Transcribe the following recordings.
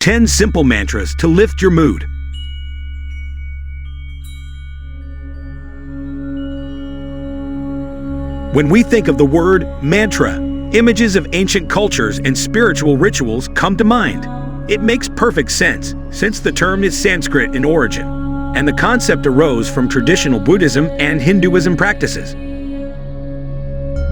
10 simple mantras to lift your mood. When we think of the word mantra, images of ancient cultures and spiritual rituals come to mind. It makes perfect sense, since the term is Sanskrit in origin, and the concept arose from traditional Buddhism and Hinduism practices.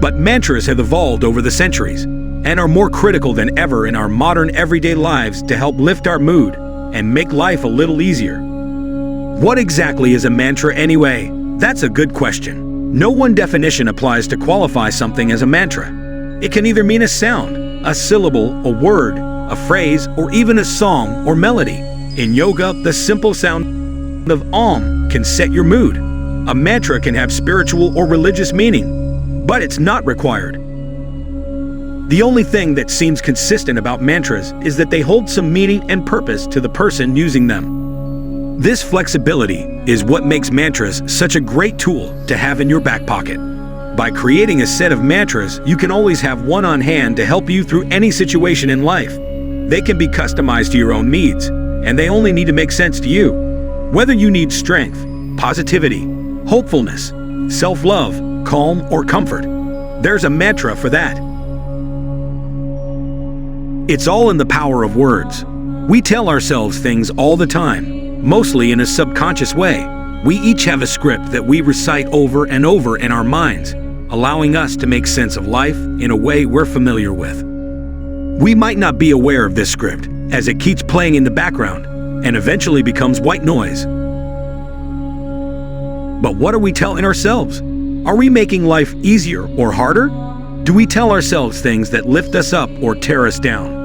But mantras have evolved over the centuries, and are more critical than ever in our modern everyday lives to help lift our mood and make life a little easier. What exactly is a mantra anyway? That's a good question. No one definition applies to qualify something as a mantra. It can either mean a sound, a syllable, a word, a phrase, or even a song or melody. In yoga, the simple sound of Om can set your mood. A mantra can have spiritual or religious meaning, but it's not required. The only thing that seems consistent about mantras is that they hold some meaning and purpose to the person using them. This flexibility is what makes mantras such a great tool to have in your back pocket. By creating a set of mantras, you can always have one on hand to help you through any situation in life. They can be customized to your own needs, and they only need to make sense to you. Whether you need strength, positivity, hopefulness, self-love, calm, or comfort, there's a mantra for that. It's all in the power of words. We tell ourselves things all the time, mostly in a subconscious way. We each have a script that we recite over and over in our minds, allowing us to make sense of life in a way we're familiar with. We might not be aware of this script, as it keeps playing in the background and eventually becomes white noise. But what are we telling ourselves? Are we making life easier or harder? Do we tell ourselves things that lift us up or tear us down?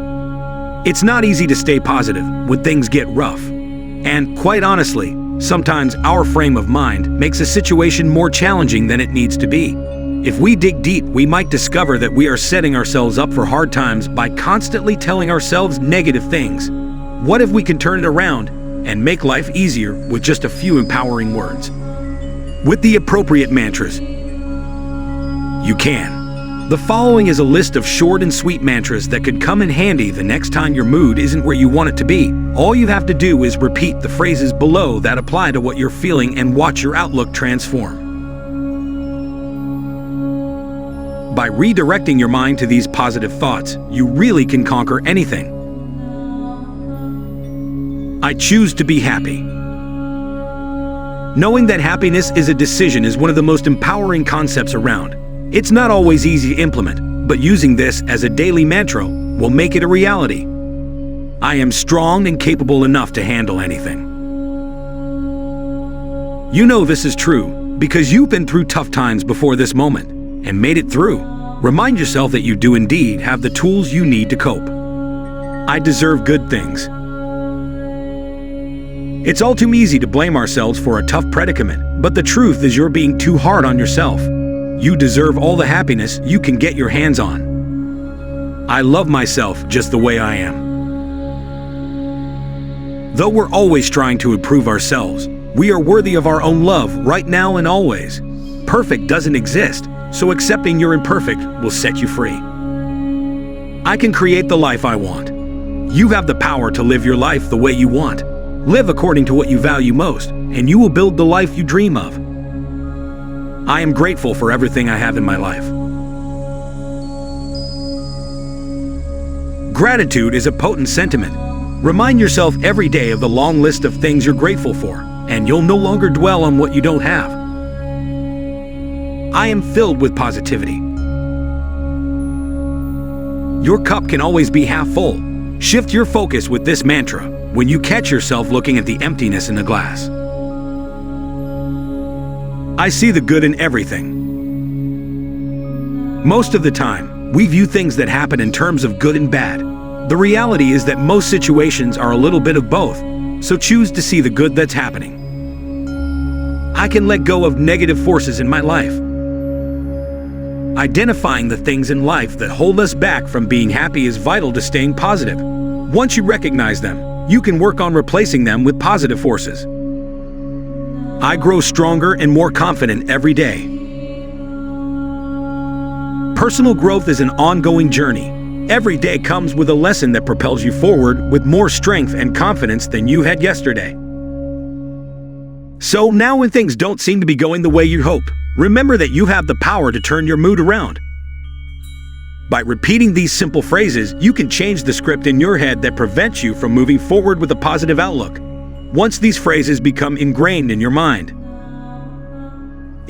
It's not easy to stay positive when things get rough. And quite honestly, sometimes our frame of mind makes a situation more challenging than it needs to be. If we dig deep, we might discover that we are setting ourselves up for hard times by constantly telling ourselves negative things. What if we can turn it around and make life easier with just a few empowering words? With the appropriate mantras, you can. The following is a list of short and sweet mantras that could come in handy the next time your mood isn't where you want it to be. All you have to do is repeat the phrases below that apply to what you're feeling and watch your outlook transform. By redirecting your mind to these positive thoughts, you really can conquer anything. I choose to be happy. Knowing that happiness is a decision is one of the most empowering concepts around. It's not always easy to implement, but using this as a daily mantra will make it a reality. I am strong and capable enough to handle anything. You know this is true because you've been through tough times before this moment and made it through. Remind yourself that you do indeed have the tools you need to cope. I deserve good things. It's all too easy to blame ourselves for a tough predicament, but the truth is you're being too hard on yourself. You deserve all the happiness you can get your hands on. I love myself just the way I am. Though we're always trying to improve ourselves, we are worthy of our own love right now and always. Perfect doesn't exist, so accepting you're imperfect will set you free. I can create the life I want. You have the power to live your life the way you want. Live according to what you value most, and you will build the life you dream of. I am grateful for everything I have in my life. Gratitude is a potent sentiment. Remind yourself every day of the long list of things you're grateful for, and you'll no longer dwell on what you don't have. I am filled with positivity. Your cup can always be half full. Shift your focus with this mantra when you catch yourself looking at the emptiness in the glass. I see the good in everything. Most of the time, we view things that happen in terms of good and bad. The reality is that most situations are a little bit of both, so choose to see the good that's happening. I can let go of negative forces in my life. Identifying the things in life that hold us back from being happy is vital to staying positive. Once you recognize them, you can work on replacing them with positive forces. I grow stronger and more confident every day. Personal growth is an ongoing journey. Every day comes with a lesson that propels you forward with more strength and confidence than you had yesterday. So now when things don't seem to be going the way you hope, remember that you have the power to turn your mood around. By repeating these simple phrases, you can change the script in your head that prevents you from moving forward with a positive outlook. Once these phrases become ingrained in your mind,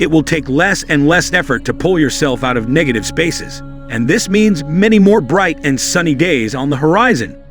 it will take less and less effort to pull yourself out of negative spaces. And this means many more bright and sunny days on the horizon.